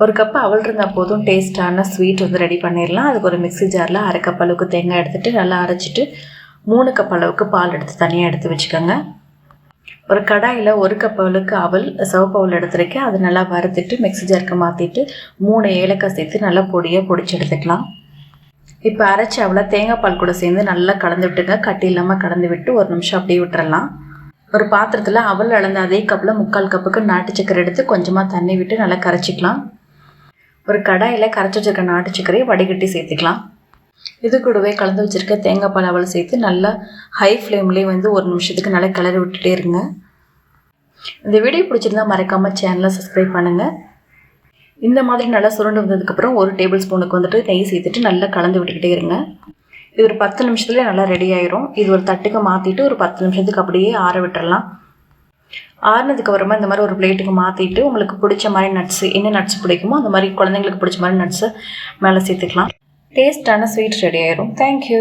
ஒரு கப் அவல் இருந்தால் போதும், டேஸ்ட்டான ஸ்வீட் வந்து ரெடி பண்ணிடலாம். அதுக்கு ஒரு மிக்ஸி ஜாரில் 1/2 கப் அளவுக்கு தேங்காய் எடுத்துகிட்டு நல்லா அரைச்சிட்டு 3 கப் அளவுக்கு பால் எடுத்து தனியாக எடுத்து வச்சுக்கோங்க. ஒரு கடாயில் 1 கப் அளவுக்கு அவல், சிவப்பு அவல் எடுத்துருக்கேன். அது நல்லா வறுத்துட்டு மிக்ஸி ஜாருக்கு மாற்றிட்டு 3 ஏலக்காய் சேர்த்து நல்லா பொடியாக பொடிச்சு எடுத்துக்கலாம். இப்போ அரைச்சி அவளை தேங்காய் பால் கூட சேர்ந்து நல்லா கலந்து விட்டுங்க. கட்டி இல்லாமல் கலந்து விட்டு ஒரு நிமிஷம் அப்படியே விட்டுறலாம். ஒரு பாத்திரத்தில் அவல் அளந்த அதே கப்பில் 3/4 கப்புக்கு நாட்டு சக்கரை எடுத்து கொஞ்சமாக தண்ணி விட்டு நல்லா கரைச்சிக்கலாம். ஒரு கடாயில் கரைச்சி வச்சிருக்க நாட்டு சக்கரையை வடிகட்டி சேர்த்துக்கலாம். இது கூடவே கலந்து வச்சுருக்க தேங்காய் பால் அவல் சேர்த்து நல்லா ஹை ஃப்ளேம்லேயே வந்து ஒரு நிமிஷத்துக்கு நல்லா கிளறி விட்டுட்டே இருங்க. இந்த வீடியோ பிடிச்சிருந்தா மறக்காமல் சேனலை சப்ஸ்கிரைப் பண்ணுங்கள். இந்த மாதிரி நல்லா சுருண்டு வந்ததுக்கப்புறம் 1 டேபிள் ஸ்பூனுக்கு வந்துட்டு நெய் சேர்த்துட்டு நல்லா கலந்து விட்டுக்கிட்டே இருங்க. இது ஒரு 10 நிமிஷத்துலேயே நல்லா ரெடி ஆயிரும். இது ஒரு தட்டுக்கு மாற்றிட்டு ஒரு 10 நிமிஷத்துக்கு அப்படியே ஆற விட்டுறலாம். ஆறுனதுக்கு அப்புறமா இந்த மாதிரி ஒரு பிளேட்டுக்கு மாற்றிட்டு உங்களுக்கு பிடிச்ச மாதிரி நட்ஸு, என்ன நட்ஸ் பிடிக்குமோ அந்த மாதிரி குழந்தைங்களுக்கு பிடிச்ச மாதிரி நட்ஸை மேலே சேர்த்துக்கலாம். டேஸ்டான ஸ்வீட் ரெடி ஆயிரும். தேங்க்யூ.